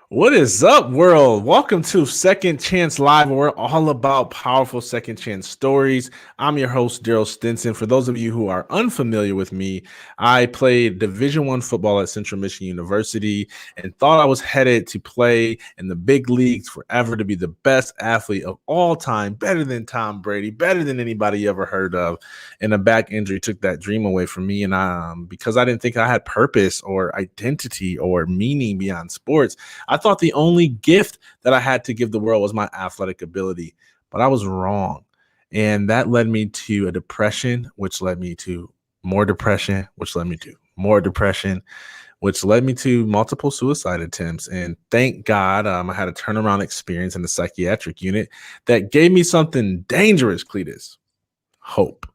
What is up, world? Welcome to Second Chance Live, where we're all about powerful second chance stories. I'm your host, Daryl Stinson. For those of you who are unfamiliar with me, I played Division I football at Central Michigan University and thought I was headed to play in the big leagues forever, to be the best athlete of all time, better than Tom Brady, better than anybody you ever heard of. And a back injury took that dream away from me. And because I didn't think I had purpose or identity or meaning beyond sports, I thought the only gift that I had to give the world was my athletic ability, but I was wrong. And that led me to a depression, which led me to more depression, which led me to more depression, which led me to multiple suicide attempts. And thank God I had a turnaround experience in the psychiatric unit that gave me something dangerous, Cletus: hope.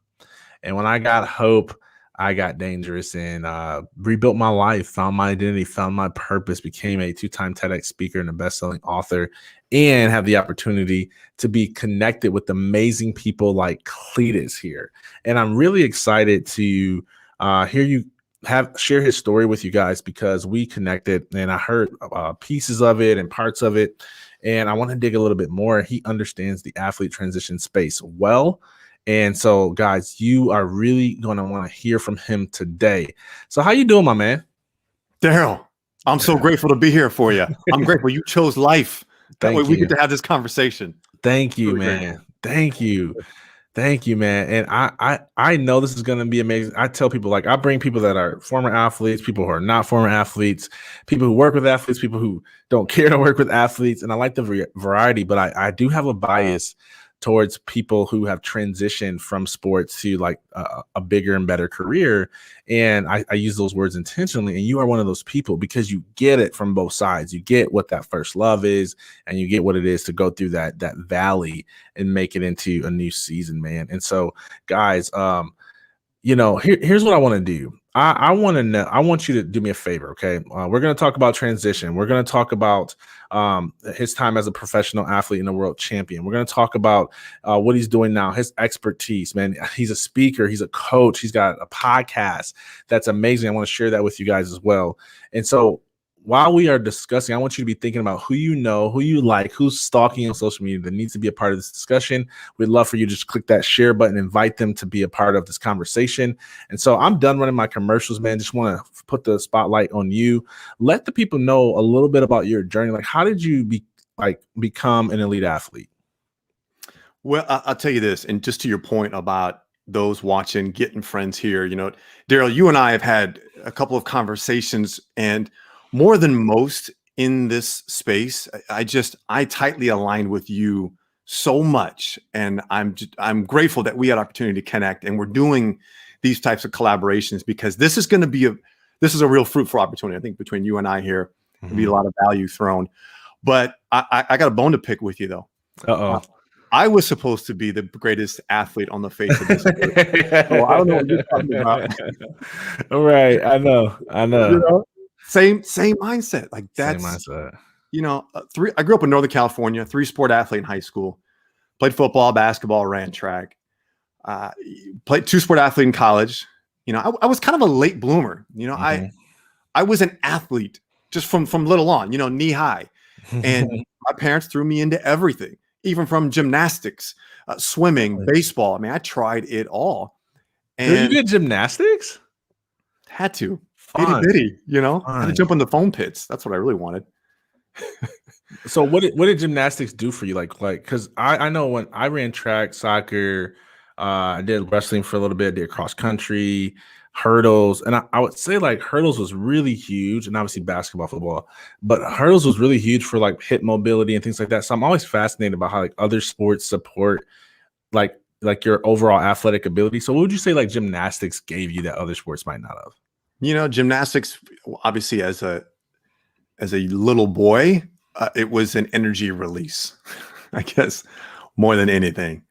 And when I got hope, I got dangerous and rebuilt my life, found my identity, found my purpose, became a 2-time TEDx speaker and a best-selling author, and have the opportunity to be connected with amazing people like Cletus here. And I'm really excited to hear you share his story with you guys, because we connected and I heard pieces of it and parts of it. And I want to dig a little bit more. He understands the athlete transition space well. And so, guys, you are really going to want to hear from him today. So how you doing, my man? Daryl, I'm so grateful to be here for you. I'm grateful you chose life. That way we get to have this conversation. Thank you, man. Thank you. Thank you, man. And I know this is going to be amazing. I tell people, like, I bring people that are former athletes, people who are not former athletes, people who work with athletes, people who don't care to work with athletes. And I like the variety, but I do have a bias towards people who have transitioned from sports to like a bigger and better career. And I use those words intentionally. And you are one of those people, because you get it from both sides. You get what that first love is, and you get what it is to go through that valley and make it into a new season, man. And so, guys, here's what I want to do. I want to know. I want you to do me a favor, okay? We're going to talk about transition. We're going to talk about his time as a professional athlete and a world champion. We're going to talk about what he's doing now, his expertise, man. He's a speaker. He's a coach. He's got a podcast that's amazing. I want to share that with you guys as well. And so, while we are discussing, I want you to be thinking about who you know, who you like, who's stalking on social media that needs to be a part of this discussion. We'd love for you to just click that share button, invite them to be a part of this conversation. And so I'm done running my commercials, man. Just want to put the spotlight on you. Let the people know a little bit about your journey. Like, how did you become an elite athlete? Well, I'll tell you this, and just to your point about those watching, getting friends here, Daryl, you and I have had a couple of conversations, and more than most in this space, I tightly aligned with you so much. And I'm grateful that we had opportunity to connect, and we're doing these types of collaborations, because this is going to be a real fruitful opportunity. I think between you and I here, there'll be a lot of value thrown. But I got a bone to pick with you, though. I was supposed to be the greatest athlete on the face of this earth. So I don't know what you're talking about. All right. I know. Same mindset. Like, that's same mindset. I grew up in Northern California, 3-sport athlete in high school, played football, basketball, ran track, played 2-sport athlete in college. I was kind of a late bloomer. I was an athlete just from little on, knee high. And my parents threw me into everything, even from gymnastics, swimming, baseball. I mean, I tried it all. And you did gymnastics? Had to. Itty bitty, I had to jump in the foam pits. That's what I really wanted. So what did gymnastics do for you? Like, because I know when I ran track, soccer, I did wrestling for a little bit, did cross country, hurdles. And I would say like hurdles was really huge, and obviously basketball, football, but hurdles was really huge for like hip mobility and things like that. So I'm always fascinated about how like other sports support like your overall athletic ability. So what would you say like gymnastics gave you that other sports might not have? Gymnastics, obviously, as a little boy, it was an energy release, I guess, more than anything.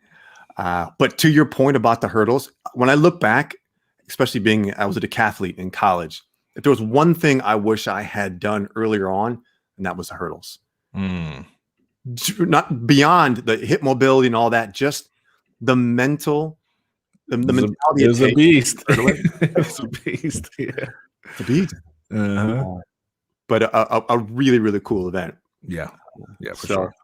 But to your point about the hurdles, when I look back, especially I was a decathlete in college, if there was one thing I wish I had done earlier on, and that was the hurdles. Not beyond the hip mobility and all that, just the mental. The mentality is a beast. It's a beast. Yeah. It's a beast. but a really, really cool event. Yeah, for sure.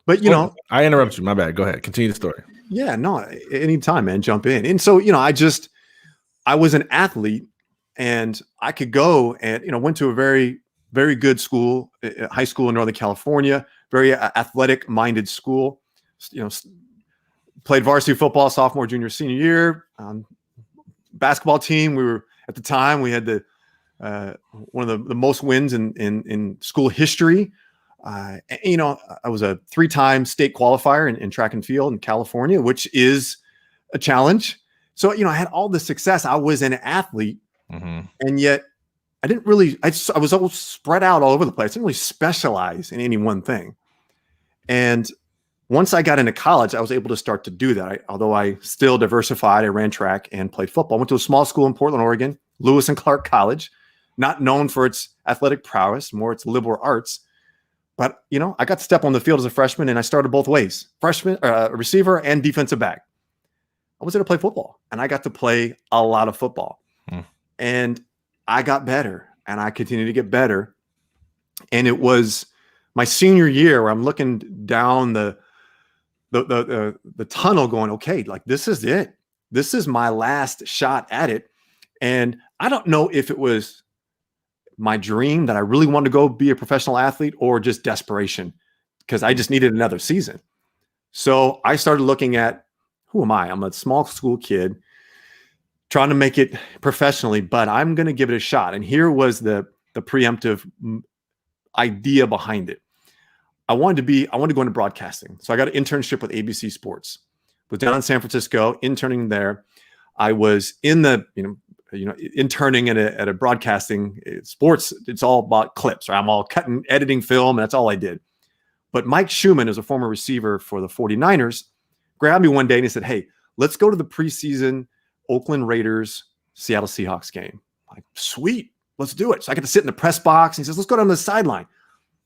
But I interrupted you. My bad. Go ahead. Continue the story. Yeah, no, anytime, man, jump in. And so, I was an athlete, and I could go and, went to a very, very good school, high school in Northern California, very athletic minded school, played varsity football, sophomore, junior, senior year, basketball team. At the time, we had one of the most wins in school history. I was a 3-time state qualifier in track and field in California, which is a challenge. So, I had all the success. I was an athlete, and yet I didn't really, I was all spread out all over the place. I didn't really specialize in any one thing. And once I got into college, I was able to start to do that. Although I still diversified, I ran track and played football. I went to a small school in Portland, Oregon, Lewis and Clark College, not known for its athletic prowess, more its liberal arts. But, I got to step on the field as a freshman, and I started both ways, freshman, receiver and defensive back. I was there to play football, and I got to play a lot of football. And I got better, and I continued to get better. And it was my senior year where I'm looking down the tunnel going, okay, like this is it. This is my last shot at it. And I don't know if it was my dream that I really wanted to go be a professional athlete or just desperation, because I just needed another season. So I started looking at, who am I? I'm a small school kid trying to make it professionally, but I'm going to give it a shot. And here was the preemptive idea behind it. I wanted to go into broadcasting. So I got an internship with ABC Sports. Was down in San Francisco, interning there. I was in the, interning at a broadcasting sports. It's all about clips, right? I'm all cutting, editing film, and that's all I did. But Mike Schumann is a former receiver for the 49ers, grabbed me one day and he said, hey, let's go to the preseason Oakland Raiders, Seattle Seahawks game. I'm like, sweet, let's do it. So I get to sit in the press box. And he says, let's go down the sideline.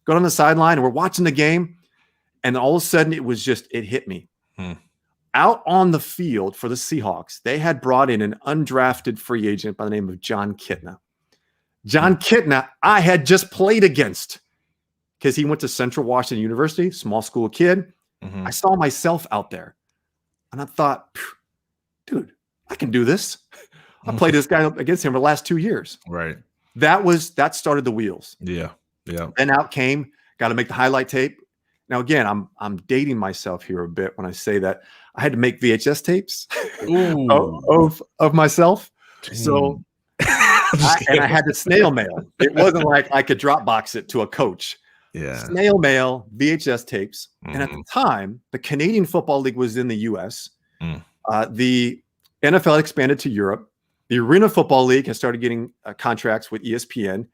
Go down the sideline, and we're watching the game. And all of a sudden, it hit me. Out on the field for the Seahawks, they had brought in an undrafted free agent by the name of John Kitna. John Kitna, I had just played against because he went to Central Washington University, small school kid. I saw myself out there, and I thought, dude, I can do this. I played this guy against him for the last 2 years. Right. That started the wheels. Yeah. And out came, got to make the highlight tape. Now, again, I'm dating myself here a bit when I say that I had to make VHS tapes of myself. So, I had to snail mail. It wasn't like I could Dropbox it to a coach. Yeah. Snail mail, VHS tapes. And at the time, the Canadian Football League was in the US. The NFL expanded to Europe. The Arena Football League has started getting contracts with ESPN.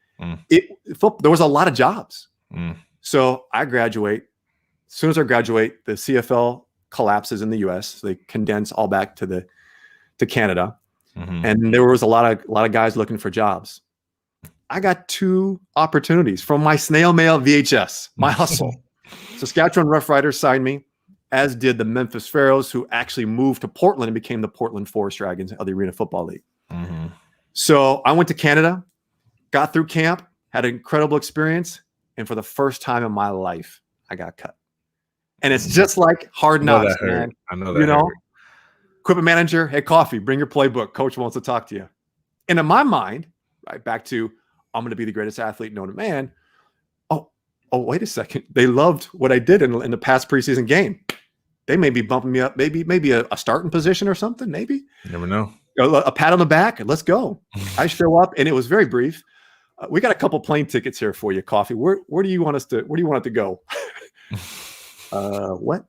There was a lot of jobs. So I graduate. As soon as I graduate, the CFL collapses in the US. So they condense all back to Canada. And there was a lot of guys looking for jobs. I got 2 opportunities from my snail mail VHS, my hustle. Saskatchewan Roughriders signed me, as did the Memphis Pharaohs, who actually moved to Portland and became the Portland Forest Dragons of the Arena Football League. So I went to Canada, got through camp, had an incredible experience, and for the first time in my life, I got cut. And it's just like hard knocks, man. I know that. Equipment manager, hey, Coffey, bring your playbook. Coach wants to talk to you. And in my mind, right back to, I'm going to be the greatest athlete known to man. Oh, wait a second. They loved what I did in the past preseason game. They may be bumping me up, maybe a starting position or something, maybe. You never know. A pat on the back, and let's go. I show up, and it was very brief. We got a couple plane tickets here for you, Coffey. Where do you want it to go? What?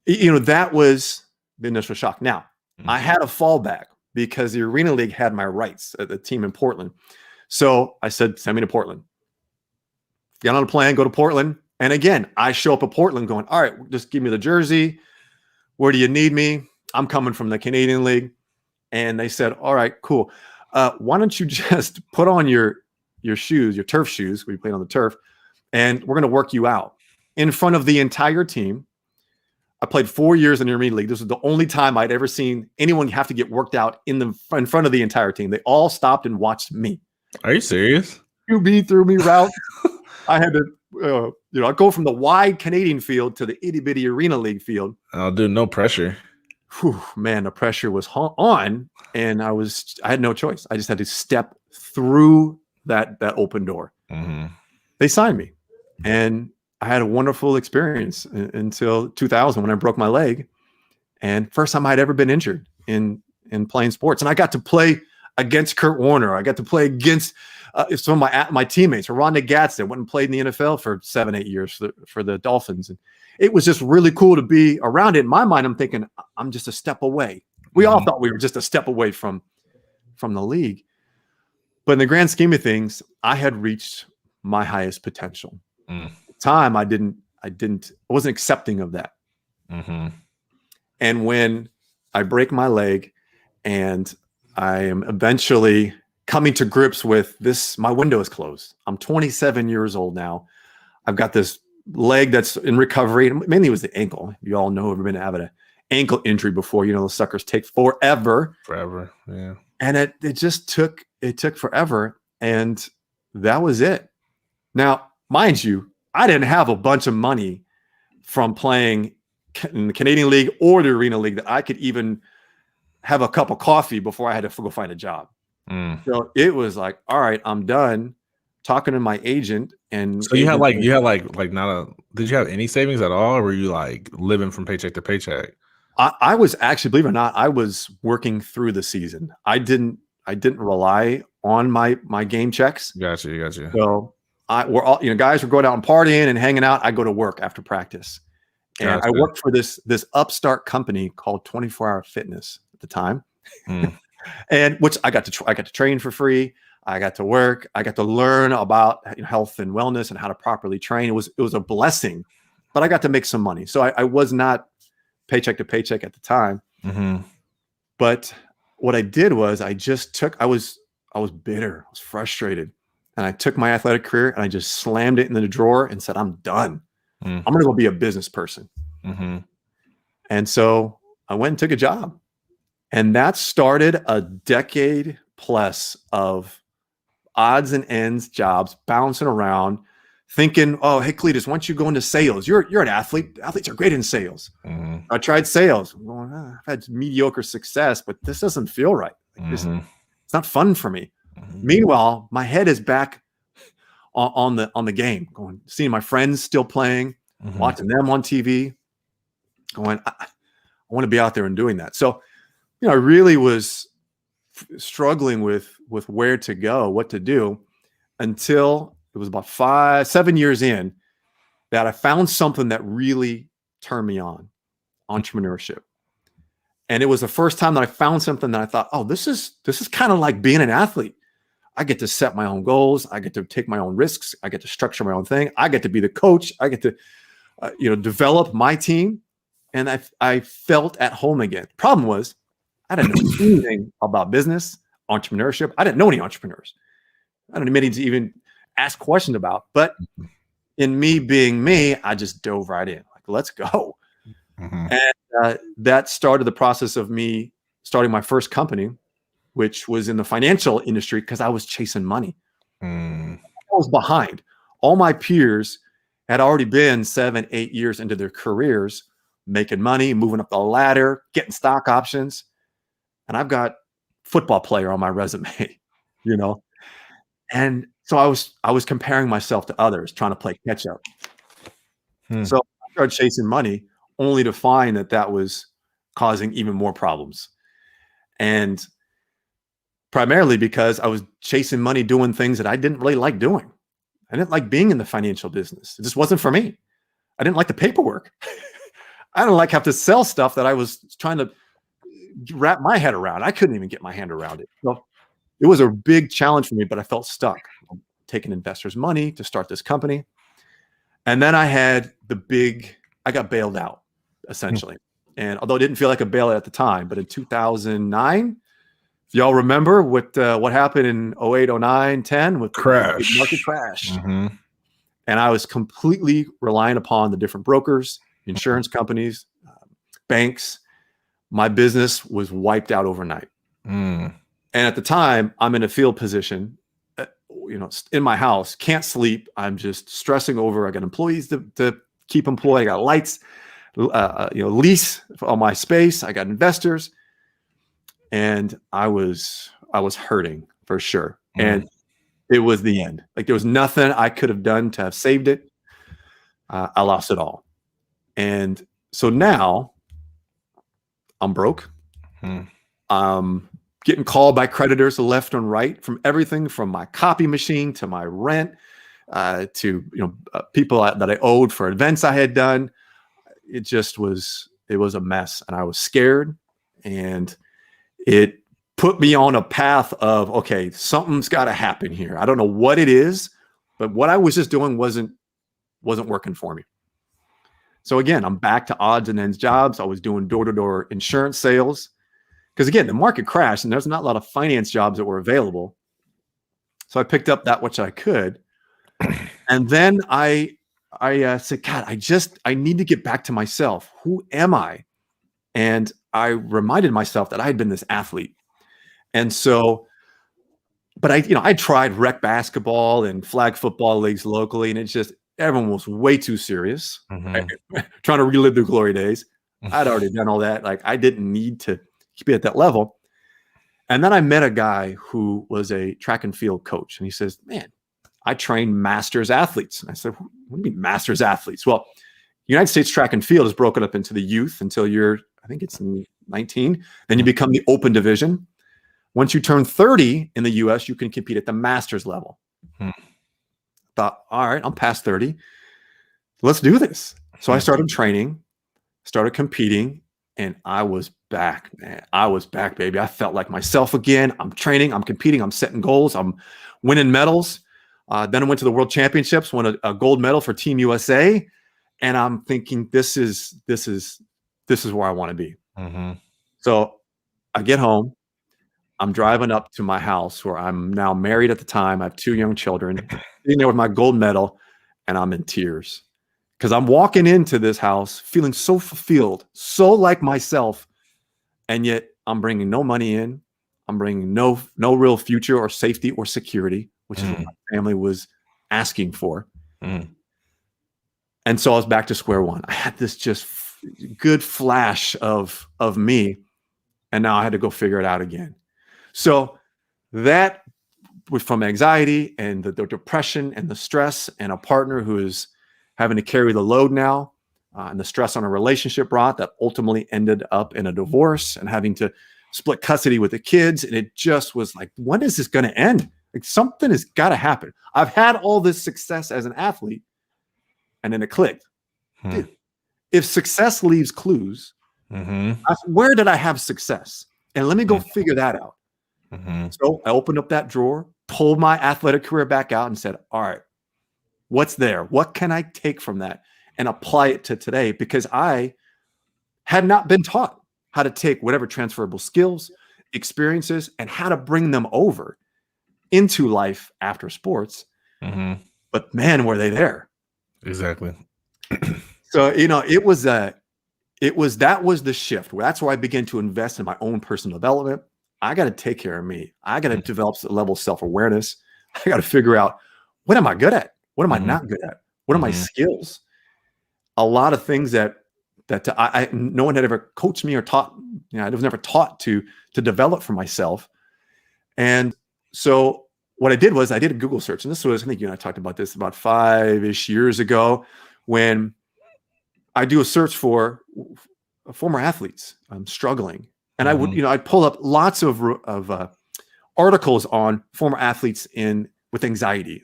That was the initial shock. Now, I had a fallback because the Arena League had my rights at the team in Portland. So I said, send me to Portland. Get on a plane, go to Portland. And again, I show up at Portland going, all right, just give me the jersey. Where do you need me? I'm coming from the Canadian League. And they said, all right, cool. Why don't you just put on your shoes, your turf shoes, we played on the turf, and we're going to work you out in front of the entire team. I played 4 years in the Arena League. This was the only time I'd ever seen anyone have to get worked out in front of the entire team. They all stopped and watched me. Are you serious? QB threw me route. I had to, I go from the wide Canadian field to the itty bitty arena league field. Oh, dude, no pressure. Whew, man, the pressure was on, and I had no choice. I just had to step through that open door. Mm-hmm. They signed me, and I had a wonderful experience until 2000 when I broke my leg, and first time I'd ever been injured in playing sports. And I got to play against Kurt Warner. I got to play against some of my teammates, Rhonda Gatz, that went and played in the NFL for 7-8 years for the Dolphins. And it was just really cool to be around it. In my mind, I'm thinking, I'm just a step away. We all thought we were just a step away from the league. But in the grand scheme of things, I had reached my highest potential. At the time, I wasn't accepting of that. Mm-hmm. And when I break my leg and I am eventually coming to grips with this, my window is closed. I'm 27 years old now. I've got this leg that's in recovery. Mainly it was the ankle. You all know, ever been to have an ankle injury before, those suckers take forever. Yeah. And it just took forever. And that was it. Now, mind you, I didn't have a bunch of money from playing in the Canadian League or the Arena League that I could even have a cup of coffee before I had to go find a job. So it was like, all right, I'm done talking to my agent. And so did you have any savings at all, or were you like living from paycheck to paycheck? I was actually, believe it or not, I was working through the season. I didn't rely on my game checks. Gotcha. So we're all, guys were going out and partying and hanging out. I go to work after practice. And Gotcha. I worked for this upstart company called 24 Hour Fitness at the time. And which I got to train for free. I got to work. I got to learn about health and wellness and how to properly train. It was a blessing, but I got to make some money. So I was not paycheck to paycheck at the time. Mm-hmm. But what I did was I was bitter. I was frustrated. And I took my athletic career and I just slammed it in the drawer and said, I'm done. I'm going to go be a business person. Mm-hmm. And so I went and took a job. And that started a decade plus of odds and ends jobs, bouncing around, thinking, oh, hey, Cletus, once you go into sales, you're an athlete. Athletes are great in sales. Mm-hmm. I tried sales. I'm going, I've had mediocre success, but this doesn't feel right. It's not fun for me. Mm-hmm. Meanwhile, my head is back on the game, going, seeing my friends still playing, watching them on TV, going, I want to be out there and doing that. So, I really was struggling with where to go, what to do, until it was about 7 years in that I found something that really turned me on, entrepreneurship. And it was the first time that I found something that I thought, oh, this is kind of like being an athlete. I get to set my own goals. I get to take my own risks. I get to structure my own thing. I get to be the coach. I get to, develop my team. And I felt at home again. Problem was, I didn't know anything about business, entrepreneurship. I didn't know any entrepreneurs. I don't know many to even ask questions about. But in me being me, I just dove right in. Like, let's go. Mm-hmm. And that started the process of me starting my first company, which was in the financial industry because I was chasing money. I was behind. All my peers had already been 7-8 years into their careers, making money, moving up the ladder, getting stock options. And I've got football player on my resume, And so I was comparing myself to others, trying to play catch up. So I started chasing money, only to find that was causing even more problems. And primarily because I was chasing money doing things that I didn't really like doing. I didn't like being in the financial business. It just wasn't for me. I didn't like the paperwork. I didn't like have to sell stuff that I was trying to wrap my head around. I couldn't even get my hand around it. So it was a big challenge for me, but I felt stuck. I'm taking investors' money to start this company. And then I got bailed out, essentially. And although it didn't feel like a bailout at the time, but in 2009, if y'all remember what happened in 08, 09, 10 with crash. The market crash. Mm-hmm. And I was completely relying upon the different brokers, insurance companies, banks. My business was wiped out overnight. And at the time, I'm in a field position. in my house, can't sleep. I'm just stressing over. I got employees to keep employed. I got lights, lease on my space. I got investors, and I was hurting for sure. And it was the end. Like, there was nothing I could have done to have saved it. I lost it all. And so now I'm broke. Getting called by creditors left and right, from everything from my copy machine to my rent, to people that I owed for events I had done. It was a mess, and I was scared, and it put me on a path of, okay, something's got to happen here. I don't know what it is, but what I was just doing wasn't working for me. So again, I'm back to odds and ends jobs. I was doing door-to-door insurance sales, because again, the market crashed and there's not a lot of finance jobs that were available. So I picked up that which I could. And then I said, God, I need to get back to myself. Who am I? And I reminded myself that I had been this athlete. And so, but I tried rec basketball and flag football leagues locally, and it's just, everyone was way too serious, trying to relive the glory days. I'd already done all that. Like, I didn't need to be at that level. And then I met a guy who was a track and field coach, and he says, man, I train masters athletes. And I said, what do you mean masters athletes? Well, United States track and field is broken up into the youth until you're, I think it's 19. Then you become the open division. Once you turn 30 in the US, you can compete at the masters level. Thought, all right, I'm past 30. Let's do this. So I started training, started competing, and I was back, man. I was back, baby. I felt like myself again. I'm training, I'm competing, I'm setting goals, I'm winning medals. Then I went to the World Championships, won a gold medal for Team USA, and I'm thinking, this is where I want to be. So I get home. I'm driving up to my house, where I'm now married at the time. I have 2 young children, sitting there with my gold medal, and I'm in tears, because I'm walking into this house feeling so fulfilled, so like myself, and yet I'm bringing no money in. I'm bringing no real future or safety or security, which is what my family was asking for. And so I was back to square one. I had this just good flash of me, and now I had to go figure it out again. So that was from anxiety and the depression and the stress, and a partner who is having to carry the load now, and the stress on a relationship brought that ultimately ended up in a divorce and having to split custody with the kids. And it just was like, when is this going to end? Like, something has got to happen. I've had all this success as an athlete, and then it clicked. Dude, if success leaves clues, where did I have success? And let me go figure that out. So I opened up that drawer, pulled my athletic career back out, and said, all right, what's there? What can I take from that and apply it to today? Because I had not been taught how to take whatever transferable skills, experiences, and how to bring them over into life after sports. But man, were they there. Exactly. So, that was the shift. That's where I began to invest in my own personal development. I got to take care of me. I got to develop a level of self-awareness. I got to figure out, what am I good at? What am I not good at? What are my skills? A lot of things that no one had ever coached me or taught. I was never taught to develop for myself. And so what I did was I did a Google search. And this was, I think you and I talked about this about 5-ish years ago, when I do a search for former athletes struggling. And I would, I'd pull up lots of articles on former athletes with anxiety,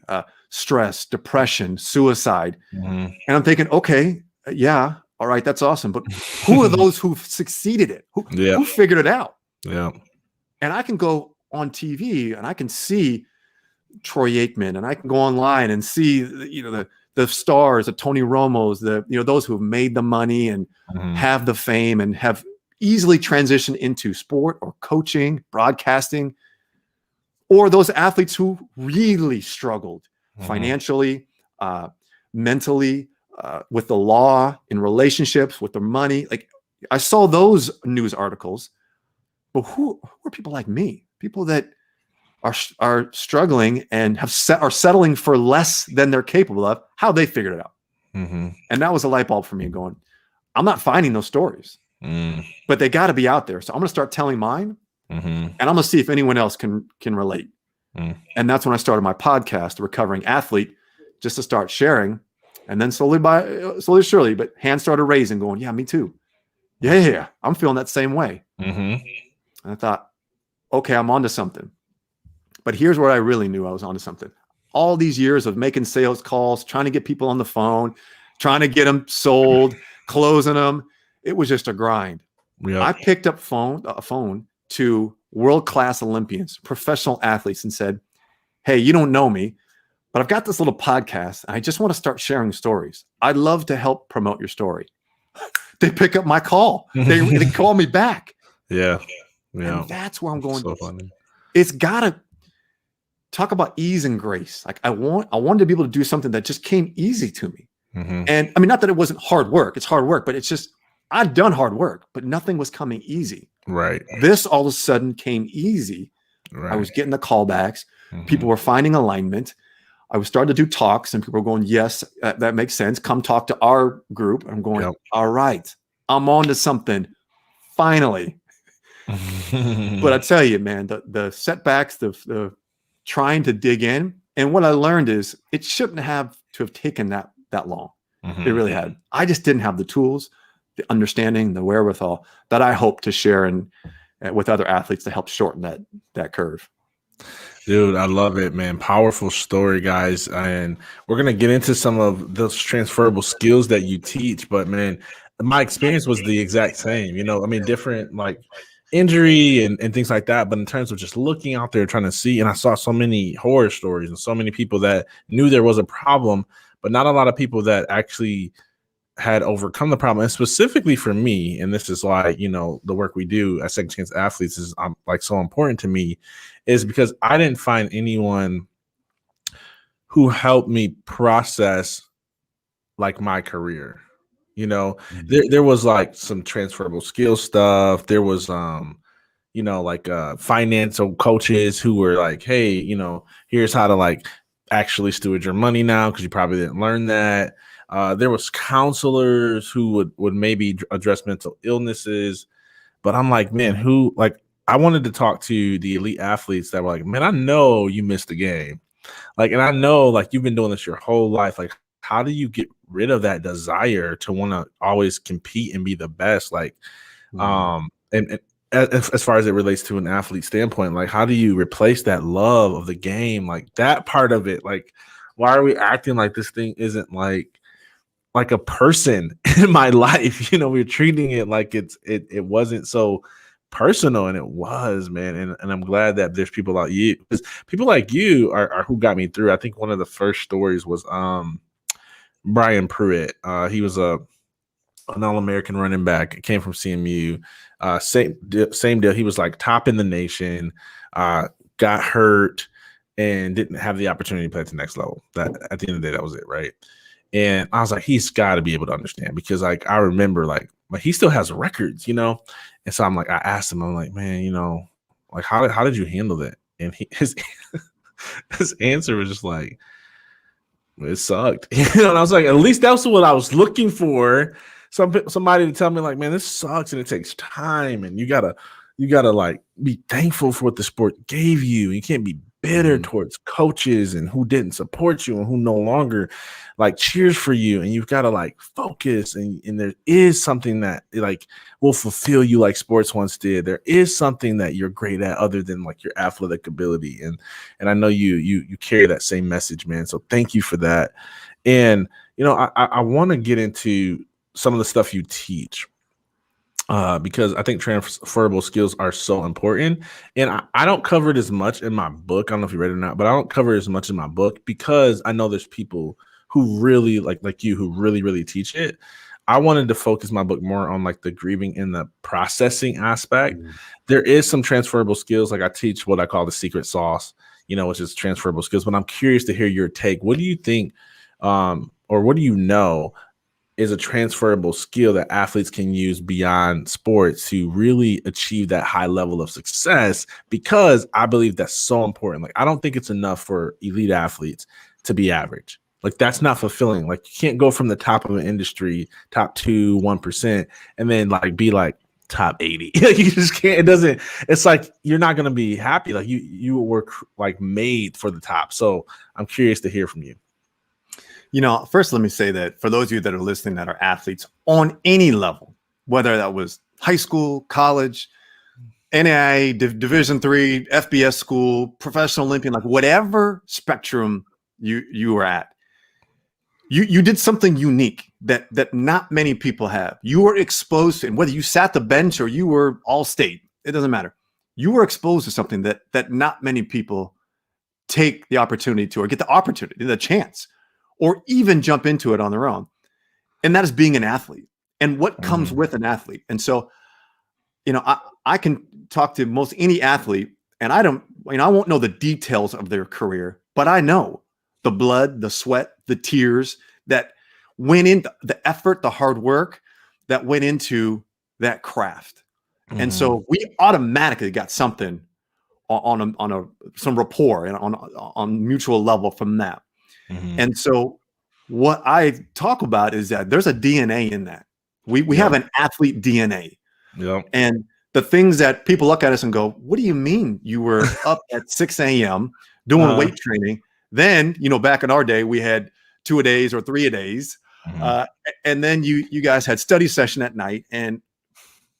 stress, depression, suicide. And I'm thinking, okay, yeah, all right, that's awesome. But who are those who've succeeded it? Who figured it out? Yeah. And I can go on TV and I can see Troy Aikman, and I can go online and see, the stars, the Tony Romos, those who have made the money and have the fame and have easily transitioned into sport or coaching, broadcasting, or those athletes who really struggled financially, mentally, with the law, in relationships, with their money. Like, I saw those news articles, but who are people like me? People that are struggling and are settling for less than they're capable of, how they figured it out. And that was a light bulb for me going, I'm not finding those stories, but they got to be out there. So I'm going to start telling mine, and I'm going to see if anyone else can relate. And that's when I started my podcast, The Recovering Athlete, just to start sharing. And then slowly surely, but hands started raising, going, yeah, me too. Yeah, I'm feeling that same way. And I thought, okay, I'm onto something. But here's where I really knew I was onto something. All these years of making sales calls, trying to get people on the phone, trying to get them sold, closing them, it was just a grind. Yep. I picked up a phone to world-class Olympians, professional athletes, and said, hey, you don't know me, but I've got this little podcast, and I just want to start sharing stories. I'd love to help promote your story. They pick up my call. They call me back. Yeah. And that's where I'm going. So funny. It's got to talk about ease and grace. Like I wanted to be able to do something that just came easy to me. And I mean, not that it wasn't hard work. It's hard work, but it's just, I'd done hard work, but nothing was coming easy. Right. This all of a sudden came easy. Right. I was getting the callbacks. People were finding alignment. I was starting to do talks, and people were going, yes, that makes sense. Come talk to our group. I'm going, all right, I'm on to something. Finally. But I tell you, man, the setbacks, the trying to dig in, and what I learned is it shouldn't have to have taken that long. It really had. I just didn't have the tools, the understanding, the wherewithal that I hope to share with other athletes to help shorten that curve. Dude, I love it, man. Powerful story, guys. And we're going to get into some of those transferable skills that you teach. But, man, my experience was the exact same. You know, I mean, different like injury and things like that. But in terms of just looking out there, trying to see, and I saw so many horror stories and so many people that knew there was a problem, but not a lot of people that actually had overcome the problem. And specifically for me, and this is why, you know, the work we do at Second Chance Athletes is like so important to me, is because I didn't find anyone who helped me process like my career. You know, there was like some transferable skill stuff. There was, you know, like financial coaches who were like, hey, you know, here's how to like actually steward your money now, because you probably didn't learn that. There was counselors who would maybe address mental illnesses, but I'm like, man, I wanted to talk to the elite athletes that were like, man, I know you missed a game. Like, and I know like you've been doing this your whole life. Like, how do you get rid of that desire to want to always compete and be the best? Like, and as far as it relates to an athlete standpoint, like, how do you replace that love of the game? Like that part of it, like, why are we acting like this thing isn't like a person in my life? You know, we're treating it like it wasn't so personal, and it was, man. And I'm glad that there's people like you, because people like you are who got me through. I think one of the first stories was Brian Pruitt. He was an All-American running back. Came from CMU. Same deal. He was like top in the nation. Got hurt and didn't have the opportunity to play at the next level. That at the end of the day, that was it, right? And I was like, he's got to be able to understand, because like I remember like he still has records, you know. And so I'm like, I asked him, I'm like, man, you know, like how did you handle that? And his answer was just like, it sucked. You know, and I was like, at least that's what I was looking for. Somebody to tell me like, man, this sucks and it takes time, and you gotta like be thankful for what the sport gave you. You can't be bitter towards coaches and who didn't support you and who no longer like cheers for you. And you've got to like focus, and there is something that like will fulfill you like sports once did. There is something that you're great at other than like your athletic ability. And I know you carry that same message, man. So thank you for that. And, you know, I want to get into some of the stuff you teach. Because I think transferable skills are so important. And I don't cover it as much in my book. I don't know if you read it or not, but I don't cover it as much in my book because I know there's people who really like you who really, really teach it. I wanted to focus my book more on like the grieving and the processing aspect. There is some transferable skills. Like I teach what I call the secret sauce, you know, which is transferable skills. But I'm curious to hear your take. What do you think, or what do you know is a transferable skill that athletes can use beyond sports to really achieve that high level of success, because I believe that's so important. Like, I don't think it's enough for elite athletes to be average. Like, that's not fulfilling. Like, you can't go from the top of an industry, top 1%, and then like be like top 80. You just can't. It doesn't. It's like you're not going to be happy. Like, you were like made for the top. So I'm curious to hear from you. First, let me say that for those of you that are listening that are athletes on any level, whether that was high school, college, NAIA, Division III, FBS school, professional Olympian, like whatever spectrum you were at, you did something unique that not many people have. You were exposed to, and whether you sat the bench or you were all state, it doesn't matter. You were exposed to something that not many people take the opportunity to, or get the opportunity, the chance, or even jump into it on their own. And that is being an athlete and what comes with an athlete. And so, I can talk to most any athlete, and I won't know the details of their career, but I know the blood, the sweat, the tears that went into the effort, the hard work that went into that craft. And so we automatically got something on some rapport and on mutual level from that. And so what I talk about is that there's a DNA in that. We have an athlete DNA. And the things that people look at us and go, what do you mean you were up at 6 a.m. doing weight training? Then, back in our day, we had 2-a-days or 3-a-days. And then you guys had study session at night. And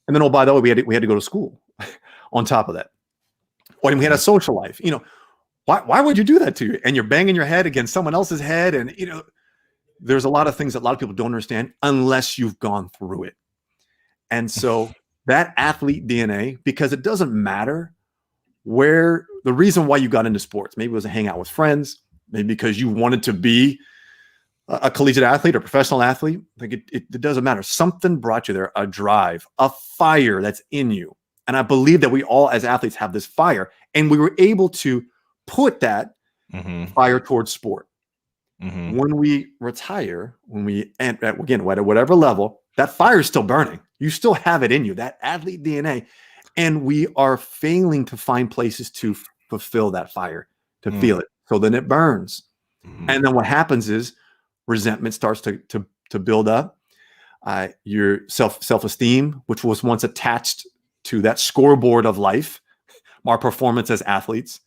then, oh, by the way, we had to go to school on top of that. Or we had a social life. Why would you do that to you? And you're banging your head against someone else's head. And, there's a lot of things that a lot of people don't understand unless you've gone through it. And so that athlete DNA, because it doesn't matter where the reason why you got into sports, maybe it was to hang out with friends, maybe because you wanted to be a collegiate athlete or professional athlete. Like it doesn't matter. Something brought you there, a drive, a fire that's in you. And I believe that we all as athletes have this fire, and we were able to put that fire towards sport. When we retire, when we end, again, at whatever level, that fire is still burning. You still have it in you, that athlete DNA. And we are failing to find places to fulfill that fire, to feel it. So then it burns. And then what happens is resentment starts to build up. Your self-esteem, which was once attached to that scoreboard of life, our performance as athletes.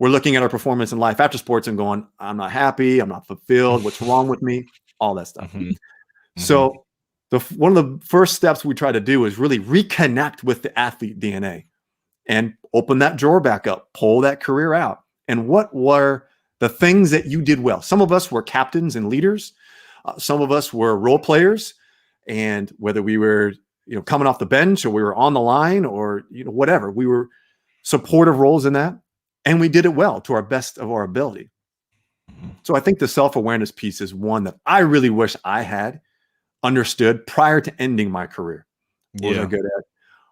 We're looking at our performance in life after sports and going, I'm not happy. I'm not fulfilled. What's wrong with me? All that stuff. So one of the first steps we try to do is really reconnect with the athlete DNA and open that drawer back up, pull that career out. And what were the things that you did well? Some of us were captains and leaders. Some of us were role players. And whether we were, coming off the bench or we were on the line or, whatever, we were supportive roles in that. And we did it well to our best of our ability. So I think the self-awareness piece is one that I really wish I had understood prior to ending my career. What was I good at?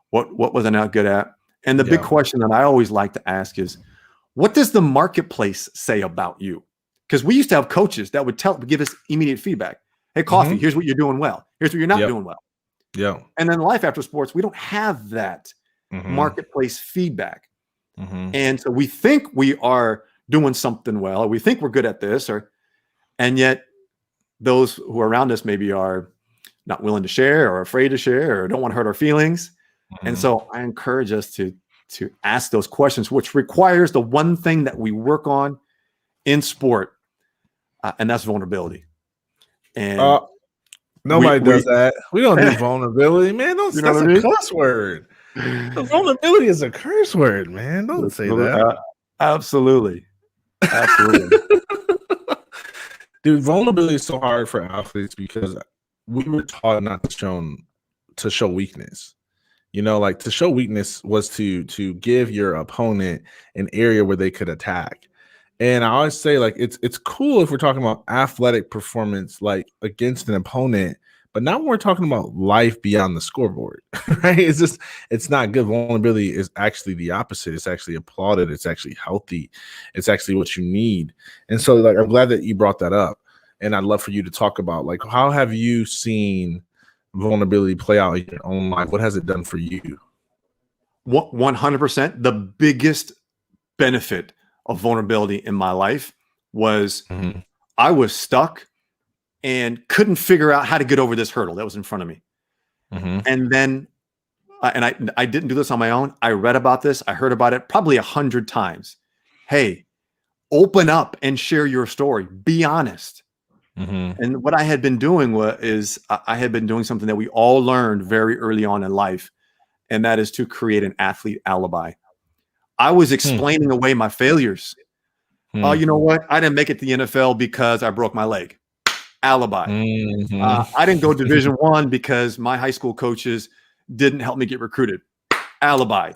What was I not good at? And the big question that I always like to ask is, what does the marketplace say about you? Because we used to have coaches that would give us immediate feedback. Hey, Coffey, here's what you're doing well. Here's what you're not doing well. And then life after sports, we don't have that marketplace feedback. And so we think we are doing something well, or we think we're good at this, and yet those who are around us maybe are not willing to share or afraid to share or don't want to hurt our feelings. And so I encourage us to ask those questions, which requires the one thing that we work on in sport, and that's vulnerability. And nobody does that. We don't do vulnerability, man. That's a cuss word. Vulnerability is a curse word, man. Don't say that. Absolutely. Dude, vulnerability is so hard for athletes because we were taught not to show weakness. Like to show weakness was to give your opponent an area where they could attack. And I always say, like, it's cool if we're talking about athletic performance, like against an opponent, but now we're talking about life beyond the scoreboard, right? It's not good. Vulnerability is actually the opposite. It's actually applauded. It's actually healthy. It's actually what you need. And so, like, I'm glad that you brought that up. and I'd love for you to talk about, like, how have you seen vulnerability play out in your own life? What has it done for you? 100%. The biggest benefit of vulnerability in my life was I was stuck and couldn't figure out how to get over this hurdle that was in front of me. And then, and I didn't do this on my own. I read about this. I heard about it probably 100 times. Hey, open up and share your story. Be honest. And what I had been doing I had been doing something that we all learned very early on in life, and that is to create an athlete alibi. I was explaining away my failures. Oh, you know what? I didn't make it to the NFL because I broke my leg. Alibi. I didn't go Division I because my high school coaches didn't help me get recruited. Alibi.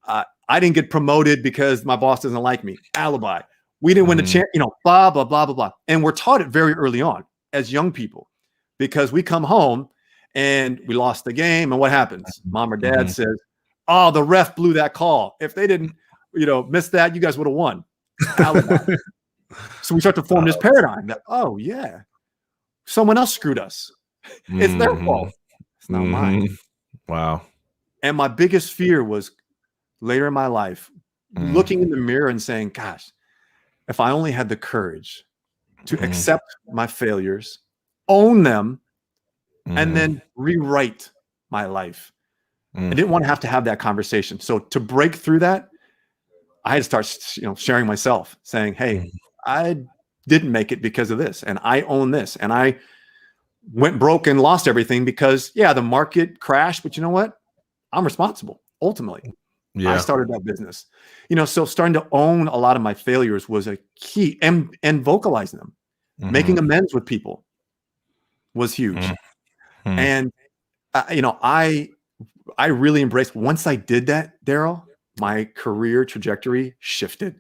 I didn't get promoted because my boss doesn't like me. Alibi. We didn't win the champ, blah, blah, blah, blah, blah. And we're taught it very early on as young people, because we come home and we lost the game. And what happens? Mom or dad says, oh, the ref blew that call. If they didn't, miss that, you guys would have won. Alibi. So we start to form this paradigm that, oh yeah, someone else screwed us. It's their fault. It's not mine. Wow. And my biggest fear was later in my life, looking in the mirror and saying, gosh, if I only had the courage to accept my failures, own them, and then rewrite my life. I didn't want to have that conversation. So to break through that, I had to start, sharing myself, saying, hey, I didn't make it because of this, and I own this, and I went broke and lost everything because, the market crashed, but you know what? I'm responsible ultimately. I started that business, so starting to own a lot of my failures was a key, and vocalizing them, making amends with people was huge. And, I really embraced, once I did that, Daryl, my career trajectory shifted.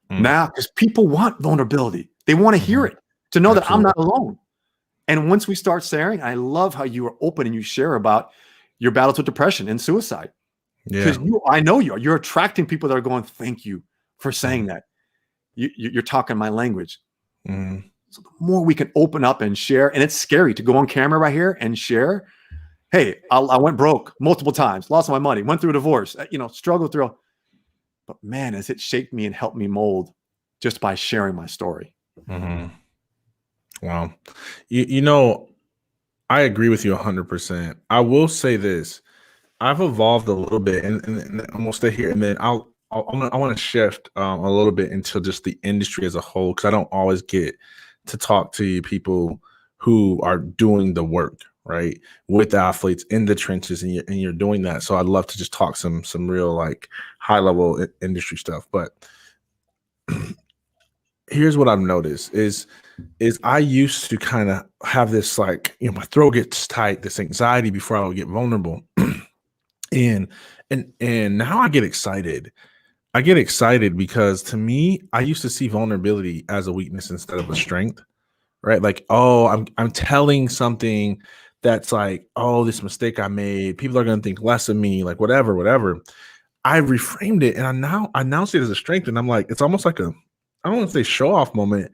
Now, because people want vulnerability. They want to hear it, to know that I'm not alone. And once we start sharing, I love how you are open and you share about your battles with depression and suicide. Because I know you're attracting people that are going, thank you for saying that. You're talking my language. So the more we can open up and share, and it's scary to go on camera right here and share. Hey, I went broke multiple times, lost my money, went through a divorce, struggled through. But man, as it shaped me and helped me mold just by sharing my story. Wow. I agree with you 100%. I will say this. I've evolved a little bit, and I'm gonna stay here, and then I want to shift a little bit into just the industry as a whole, because I don't always get to talk to people who are doing the work, right, with the athletes in the trenches, and you're doing that. So I'd love to just talk some real, like, high level industry stuff. But here's what I've noticed is I used to kind of have this, like, my throat gets tight, this anxiety before I would get vulnerable. And now I get excited. I get excited because, to me, I used to see vulnerability as a weakness instead of a strength, right? Like, oh, I'm telling something that's like, oh, this mistake I made, people are going to think less of me, like whatever. I reframed it, and I now see it as a strength. And I'm like, it's almost like I don't want to say show off moment,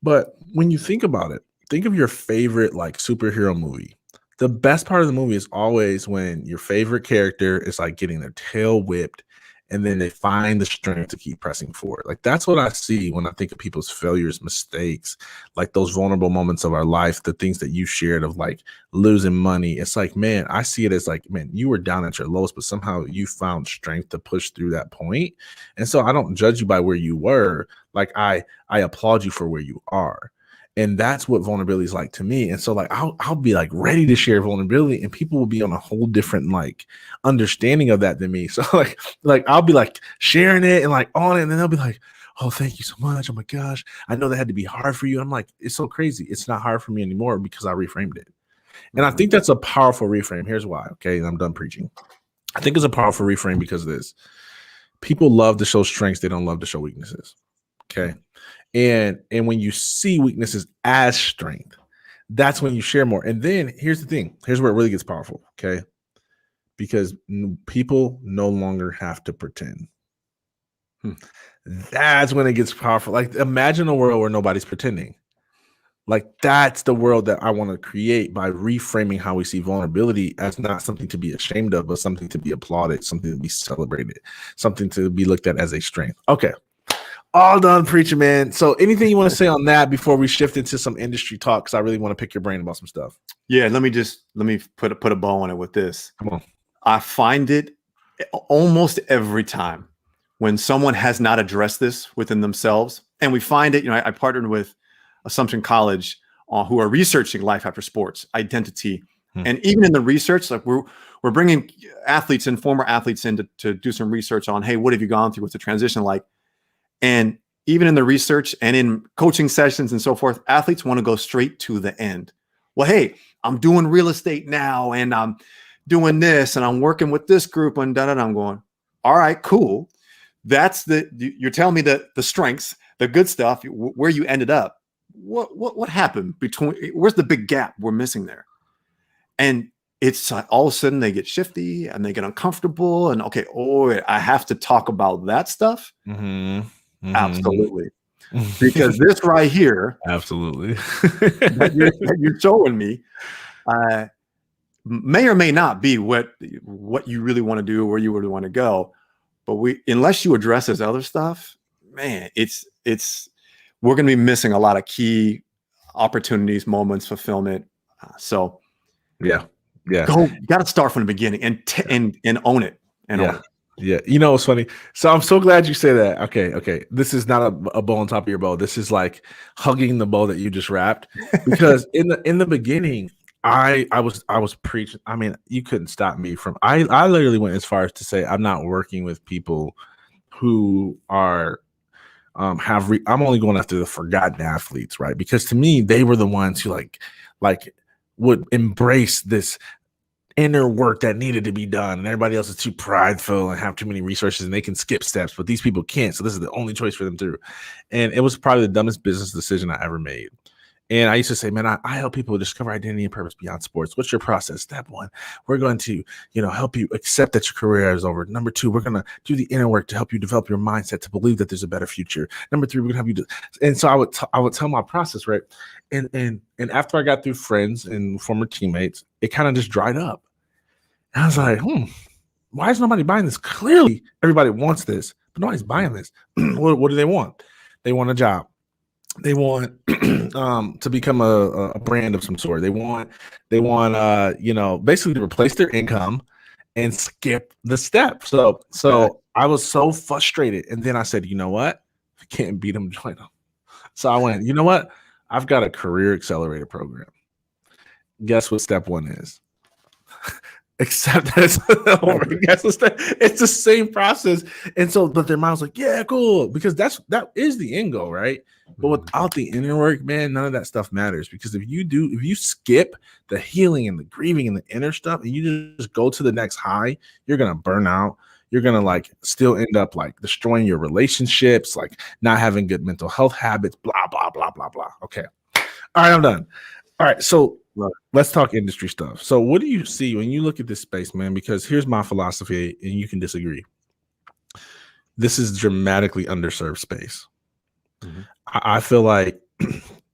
but when you think about it, think of your favorite, like, superhero movie. The best part of the movie is always when your favorite character is, like, getting their tail whipped, and then they find the strength to keep pressing forward. Like, that's what I see when I think of people's failures, mistakes, like those vulnerable moments of our life, the things that you shared of, like, losing money. It's like, man, I see it as like, man, you were down at your lowest, but somehow you found strength to push through that point. And so I don't judge you by where you were. Like, I applaud you for where you are. And that's what vulnerability is like to me. And so, like, I'll be, like, ready to share vulnerability, and people will be on a whole different, like, understanding of that than me. So like I'll be, like, sharing it and, like, on it, and then they'll be like, oh, thank you so much. Oh my gosh, I know that had to be hard for you. I'm like, it's so crazy. It's not hard for me anymore because I reframed it. And I think that's a powerful reframe. Here's why. Okay, and I'm done preaching. I think it's a powerful reframe because of this. People love to show strengths. They don't love to show weaknesses. Okay. And when you see weaknesses as strength, that's when you share more. And then here's the thing. Here's where it really gets powerful. Okay. Because people no longer have to pretend. That's when it gets powerful. Like, imagine a world where nobody's pretending. Like that's the world that I want to create by reframing how we see vulnerability as not something to be ashamed of, but something to be applauded, something to be celebrated, something to be looked at as a strength. Okay. All done preaching, man. So anything you want to say on that before we shift into some industry talk? Because I really want to pick your brain about some stuff. Yeah, let me put a bow on it with this. Come on. I find it almost every time when someone has not addressed this within themselves, and we find it. I partnered with Assumption College who are researching life after sports, identity, and even in the research, like we're bringing athletes and former athletes in to do some research on, hey, what have you gone through? What's the transition like? And even in the research and in coaching sessions and so forth, athletes want to go straight to the end. Well, hey, I'm doing real estate now and I'm doing this and I'm working with this group and da da da. I'm going, all right, cool. You're telling me the strengths, the good stuff, where you ended up. What happened where's the big gap we're missing there? And it's all of a sudden they get shifty and they get uncomfortable and okay, I have to talk about that stuff. Absolutely. Because this right here, absolutely, that you're showing me, may or may not be what you really want to do, where you really want to go. But unless you address this other stuff, man, we're going to be missing a lot of key opportunities, moments, fulfillment. Yeah. You got to start from the beginning and own it. Own it. Yeah. You know what's funny? So I'm so glad you say that. Okay. This is not a bow on top of your bow. This is like hugging the bow that you just wrapped. Because in the beginning, I was preaching. I mean, you couldn't stop me from. I literally went as far as to say I'm not working with people who are I'm only going after the forgotten athletes, right? Because to me, they were the ones who like would embrace this inner work that needed to be done, and everybody else is too prideful and have too many resources and they can skip steps, but these people can't. So this is the only choice for them to do. And it was probably the dumbest business decision I ever made. And I used to say, man, I help people discover identity and purpose beyond sports. What's your process? Step one, we're going to, help you accept that your career is over. Number two, we're going to do the inner work to help you develop your mindset to believe that there's a better future. Number three, we're going to help you do. And so I would tell my process, right? And after I got through friends and former teammates, it kind of just dried up. And I was like, why is nobody buying this? Clearly, everybody wants this, but nobody's buying this. What do they want? They want a job. They want to become a brand of some sort. They want basically to replace their income and skip the step. So I was so frustrated. And then I said, you know what? If you can't beat them, join them. So I went, you know what? I've got a career accelerator program. Guess what step one is? Except that it's the same process. And so, but their mind's like, yeah, cool. Because that is the end goal, right? But without the inner work, man, none of that stuff matters. Because if you skip the healing and the grieving and the inner stuff, and you just go to the next high, you're gonna burn out. You're gonna still end up destroying your relationships, not having good mental health habits, blah, blah, blah, blah, blah. Okay. All right, I'm done. All right, so let's talk industry stuff. So what do you see when you look at this space, man? Because here's my philosophy, and you can disagree. This is dramatically underserved space. Mm-hmm. I feel like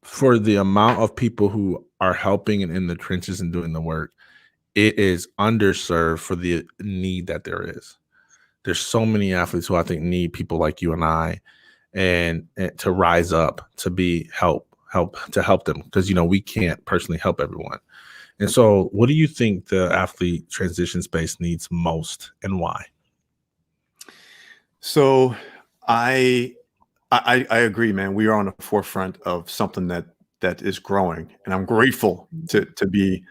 for the amount of people who are helping and in the trenches and doing the work, it is underserved for the need that there is. There's so many athletes who I think need people like you and I and to rise up, to be help them, because we can't personally help everyone. And so what do you think the athlete transition space needs most, and why? So I agree, man. We are on the forefront of something that is growing, and I'm grateful to be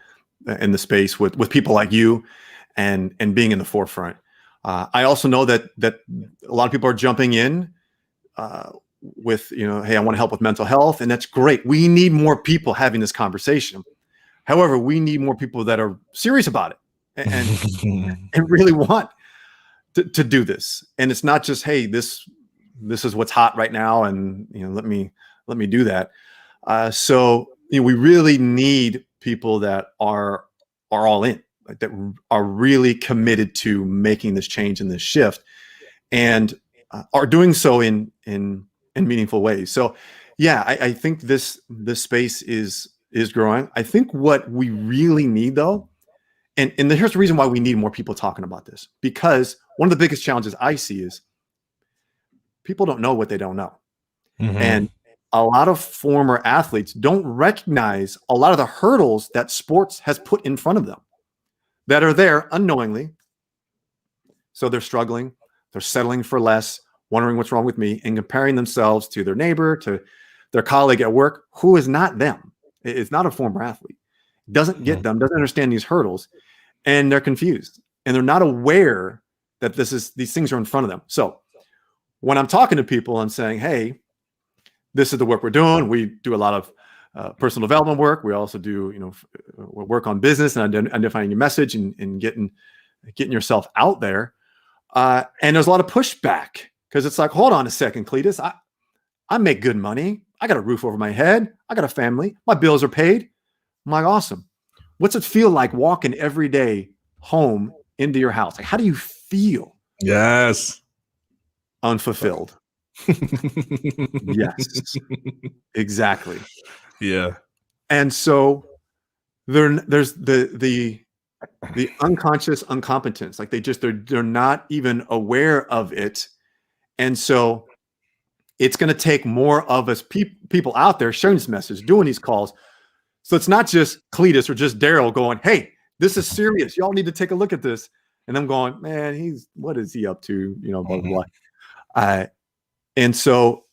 in the space with people like you and being in the forefront. I also know that a lot of people are jumping in with, hey, I want to help with mental health. And that's great. We need more people having this conversation. However, we need more people that are serious about it and really want to do this. And it's not just, hey, this is what's hot right now. And, let me do that. So we really need people that are all in, that are really committed to making this change and this shift, and are doing so in meaningful ways. So Yeah, I think this space is growing. I think what we really need though, and here's the reason why we need more people talking about this, because one of the biggest challenges I see is people don't know what they don't know. And a lot of former athletes don't recognize a lot of the hurdles that sports has put in front of them that are there unknowingly. So they're struggling, they're settling for less, wondering what's wrong with me, and comparing themselves to their neighbor, to their colleague at work, who is not them. It's not a former athlete, doesn't get them, doesn't understand these hurdles, and they're confused, and they're not aware that these things are in front of them. So when I'm talking to people and saying, hey, this is the work we're doing. We do a lot of personal development work. We also do, work on business and identifying your message and getting yourself out there. And there's a lot of pushback because it's like, hold on a second, Cletus. I make good money. I got a roof over my head. I got a family. My bills are paid. I'm like, awesome. What's it feel like walking every day home into your house? Like, how do you feel? Yes. Unfulfilled. Yes, exactly. Yeah. And so there's the unconscious incompetence. Like they're not even aware of it. And so it's going to take more of us people out there sharing this message, doing these calls. So it's not just Cletus or just Daryl going, hey, this is serious. Y'all need to take a look at this. And I'm going, man, what is he up to? Blah, blah, blah. And so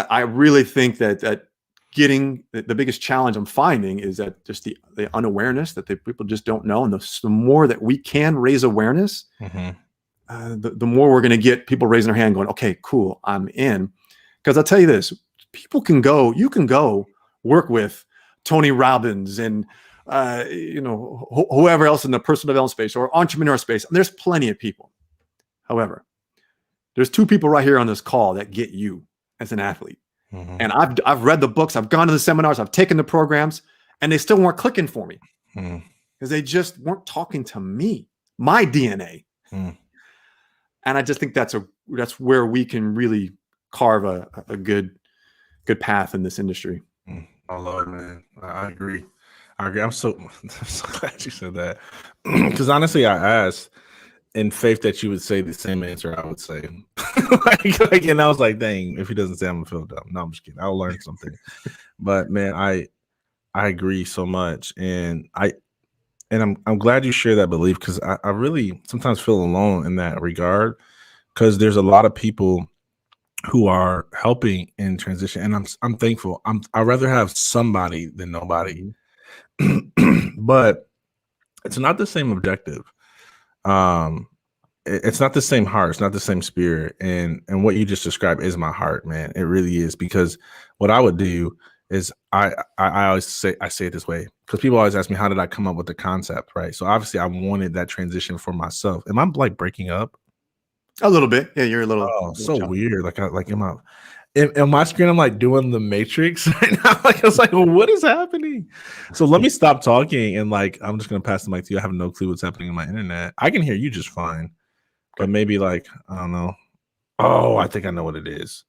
I really think that getting the biggest challenge I'm finding is that just the unawareness that people just don't know. And the more that we can raise awareness, the more we're going to get people raising their hand going, okay, cool, I'm in. Because I'll tell you this, you can go work with Tony Robbins and, whoever else in the personal development space or entrepreneur space. And there's plenty of people. However, there's two people right here on this call that get you as an athlete. And I've read the books, I've gone to the seminars, I've taken the programs, and they still weren't clicking for me because they just weren't talking to me, my DNA. And I just think that's where we can really carve a good path in this industry. I love it, man. I agree. I'm so glad you said that because honestly, I asked in faith that you would say the same answer I would say. And I was like, dang, if he doesn't say, I'm gonna feel dumb. No, I'm just kidding. I'll learn something. But man, I agree so much. And I'm glad you share that belief because I really sometimes feel alone in that regard because there's a lot of people who are helping in transition. And I'm thankful. I'd rather have somebody than nobody. But it's not the same objective. It's not the same heart, it's not the same spirit, and what you just described is my heart, man. It really is, because what I would do is I always say it this way because people always ask me how did I come up with the concept, right? So obviously I wanted that transition for myself. Am I like breaking up a little bit? Yeah, you're a little so jump. Weird. In my screen, I'm like doing the Matrix right now. Like, I was like, well, what is happening? So let me stop talking and I'm just gonna pass the mic to you. I have no clue what's happening in my internet. I can hear you just fine, but maybe I don't know. Oh, I think I know what it is.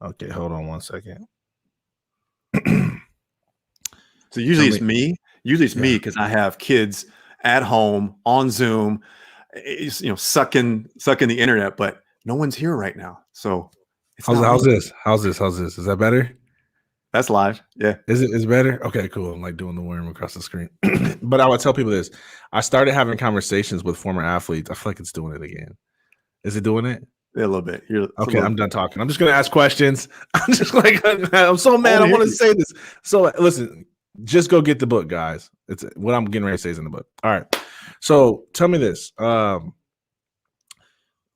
Okay, hold on one second. So usually it's me. Usually it's me because I have kids at home on Zoom, sucking the internet, but no one's here right now. So. How's this? Is that better? That's live. Yeah. Is it better? Okay, cool. I'm doing the worm across the screen. But I would tell people this. I started having conversations with former athletes. I feel like it's doing it again. Is it doing it? Yeah, a little bit. Okay, I'm done talking. I'm just going to ask questions. I'm just I'm so mad. I want to say this. So listen, just go get the book, guys. It's what I'm getting ready to say is in the book. All right. So tell me this. Let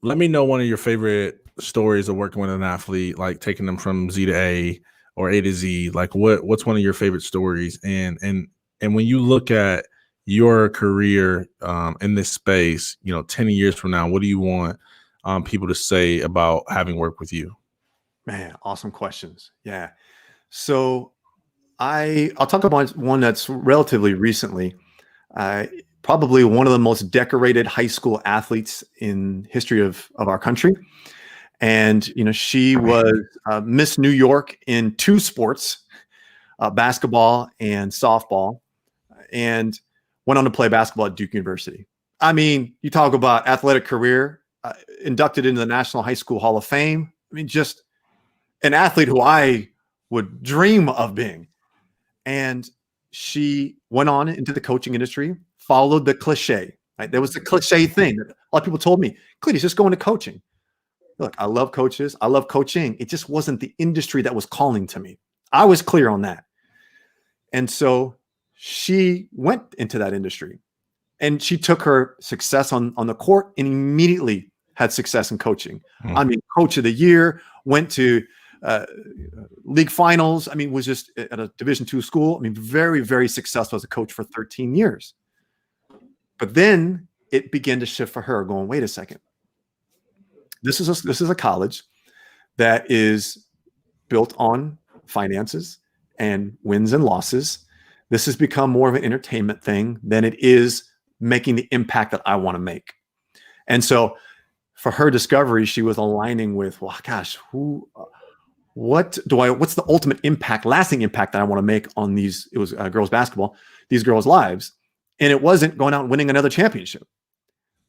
me know one of your favorite stories of working with an athlete, like taking them from Z to A or A to Z. Like what's one of your favorite stories? And when you look at your career in this space, 10 years from now, what do you want people to say about having worked with you? Man, awesome questions. Yeah. So I'll talk about one that's relatively recently. Probably one of the most decorated high school athletes in history of our country. And, she was Miss New York in 2 sports, basketball and softball, and went on to play basketball at Duke University. I mean, you talk about athletic career, inducted into the National High School Hall of Fame. I mean, just an athlete who I would dream of being. And she went on into the coaching industry, followed the cliche. Right? There was the cliche thing that a lot of people told me, Cletus, just go into coaching. Look, I love coaches. I love coaching. It just wasn't the industry that was calling to me. I was clear on that. And so she went into that industry, and she took her success on the court and immediately had success in coaching. I mean, coach of the year, went to league finals. I mean, was just at a Division II school. I mean, very, very successful as a coach for 13 years. But then it began to shift for her, going, wait a second. This is a college that is built on finances and wins and losses. This has become more of an entertainment thing than it is making the impact that I want to make. And so for her discovery, she was aligning with, well, gosh, what's the ultimate impact, lasting impact that I want to make on these, it was girls basketball, these girls' lives. And it wasn't going out and winning another championship,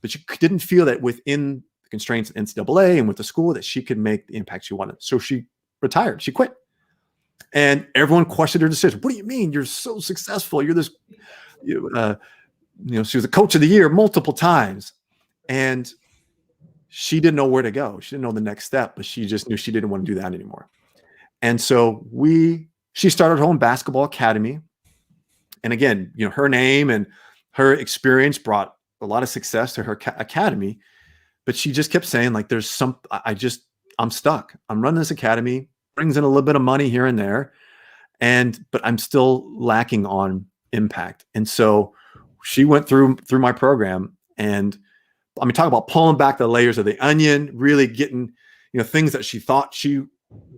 but she didn't feel that within the constraints of NCAA and with the school that she could make the impact she wanted. So she retired, she quit. And everyone questioned her decision. What do you mean? You're so successful. You're this, she was a coach of the year multiple times. And she didn't know where to go. She didn't know the next step, but she just knew she didn't want to do that anymore. And so she started her own basketball academy. And again, her name and her experience brought a lot of success to her academy. But she just kept saying, like, I'm stuck. I'm running this academy, brings in a little bit of money here and there, but I'm still lacking on impact. And so she went through my program, and I mean, talk about pulling back the layers of the onion, really getting, things that she thought she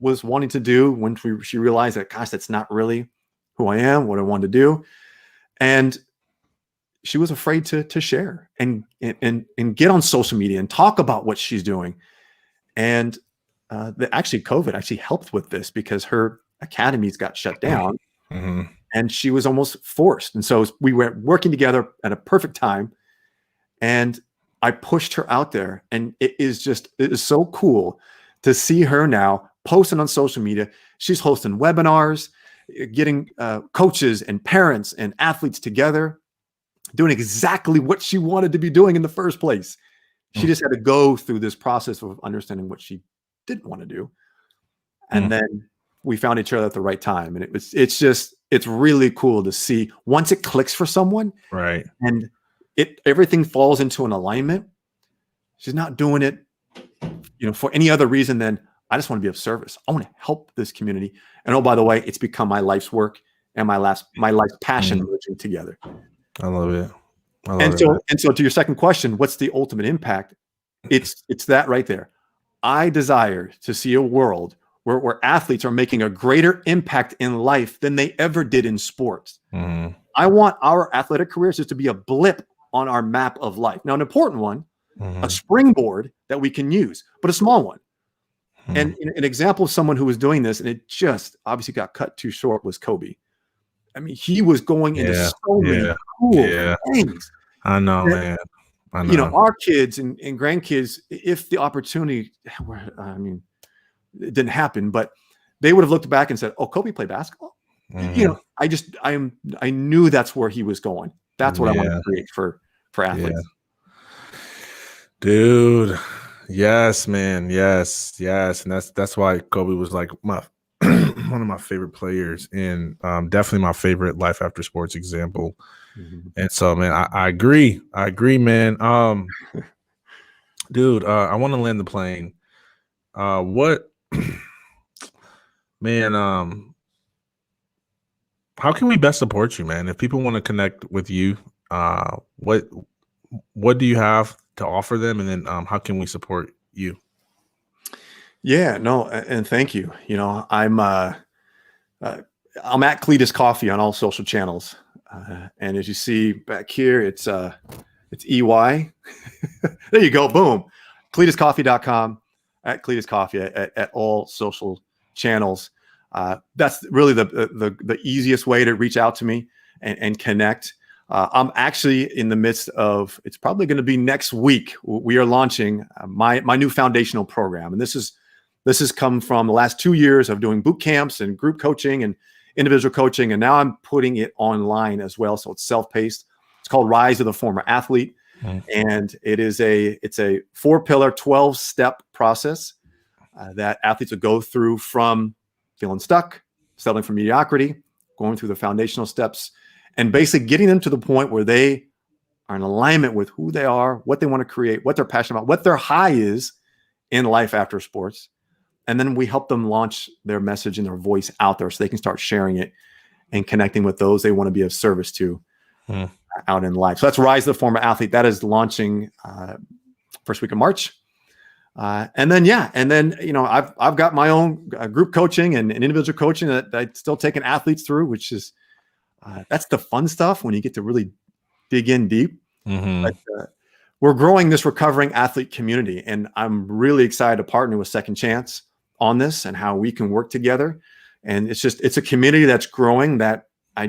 was wanting to do when she realized that, gosh, that's not really who I am, what I wanted to do. And she was afraid to share and get on social media and talk about what she's doing. And actually COVID actually helped with this, because her academies got shut down, and she was almost forced. And so we were working together at a perfect time, and I pushed her out there, and it is so cool to see her now posting on social media. She's hosting webinars, getting coaches and parents and athletes together, doing exactly what she wanted to be doing in the first place. She just had to go through this process of understanding what she didn't want to do. And then we found each other at the right time. And it's really cool to see once it clicks for someone, right? And everything falls into an alignment. She's not doing it, for any other reason than, I just want to be of service. I want to help this community. And oh, by the way, it's become my life's work and my life's passion merging together. I love it. And so to your second question, what's the ultimate impact? It's that right there. I desire to see a world where athletes are making a greater impact in life than they ever did in sports. I want our athletic careers just to be a blip on our map of life. Now, an important one, a springboard that we can use, but a small one. And an example of someone who was doing this, and it just obviously got cut too short, was Kobe. I mean, he was going into so many cool things. I know, man. I know. Our kids and grandkids, if the opportunity, it didn't happen, but they would have looked back and said, "Oh, Kobe played basketball." I knew that's where he was going. That's what I want to create for athletes. Yeah. Dude, yes, man, yes, and that's why Kobe was like my one of my favorite players, and definitely my favorite life after sports example. And so, man, I agree, man. Dude, I want to land the plane. What, man? How can we best support you, man? If people want to connect with you, what do you have to offer them, and then how can we support you? Yeah, no, and thank you. I'm at Cletus Coffey on all social channels, and as you see back here, it's EY. There you go, boom, CletusCoffey.com. at Cletus Coffey at all social channels. That's really the easiest way to reach out to me and connect. I'm actually in the midst of, it's probably going to be next week, we are launching my new foundational program. And this has come from the last 2 years of doing boot camps and group coaching and individual coaching. And now I'm putting it online as well. So it's self-paced. It's called Rise of the Former Athlete. And it's a 4-pillar, 12-step process that athletes will go through, from feeling stuck, settling for mediocrity, going through the foundational steps, and basically getting them to the point where they are in alignment with who they are, what they want to create, what they're passionate about, what their high is in life after sports. And then we help them launch their message and their voice out there so they can start sharing it and connecting with those they want to be of service to out in life. So that's Rise of the Former Athlete. That is launching first week of March. And then, I've got my own group coaching and individual coaching that I'm still taking athletes through, which is, that's the fun stuff when you get to really dig in deep. But, we're growing this recovering athlete community, and I'm really excited to partner with Second Chance on this and how we can work together. And it's a community that's growing that I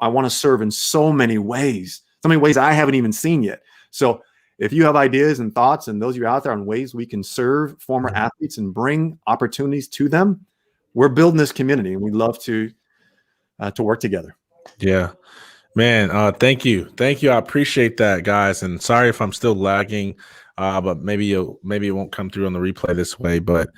want to serve in so many ways I haven't even seen yet. So if you have ideas and thoughts, and those of you out there on ways we can serve former athletes and bring opportunities to them, we're building this community, and we'd love to work together. Yeah, man. Thank you. I appreciate that, guys. And sorry if I'm still lagging, but maybe it won't come through on the replay this way. But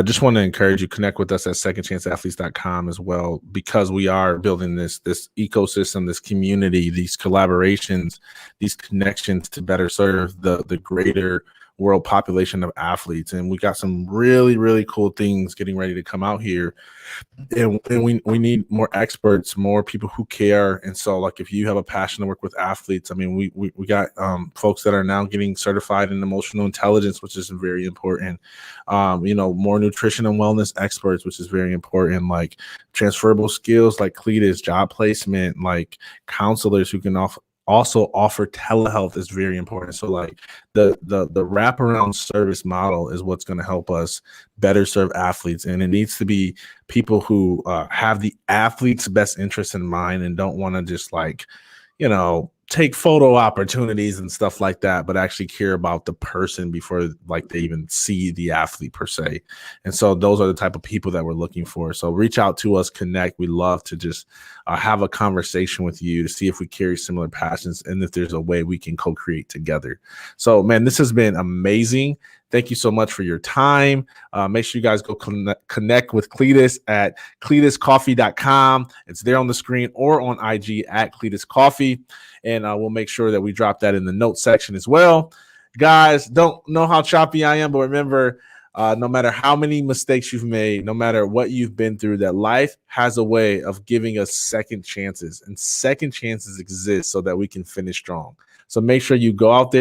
just want to encourage you, connect with us at secondchanceathletes.com as well, because we are building this ecosystem, this community, these collaborations, these connections to better serve the greater world population of athletes. And we got some really, really cool things getting ready to come out here. And we need more experts, more people who care. And so, like, if you have a passion to work with athletes, I mean, we got folks that are now getting certified in emotional intelligence, which is very important. More nutrition and wellness experts, which is very important, like transferable skills like Cletus, job placement, like counselors who can also offer telehealth is very important. So like the wraparound service model is what's going to help us better serve athletes. And it needs to be people who have the athlete's best interest in mind and don't want to just take photo opportunities and stuff like that, but actually care about the person before they even see the athlete per se. And so those are the type of people that we're looking for. So reach out to us, connect. We love to just have a conversation with you to see if we carry similar passions and if there's a way we can co-create together. So, man, this has been amazing. Thank you so much for your time. Make sure you guys go connect with Cletus at cletuscoffey.com. It's there on the screen, or on IG at Cletus Coffey. And we'll make sure that we drop that in the notes section as well. Guys, don't know how choppy I am, but remember, no matter how many mistakes you've made, no matter what you've been through, that life has a way of giving us second chances. And second chances exist so that we can finish strong. So make sure you go out there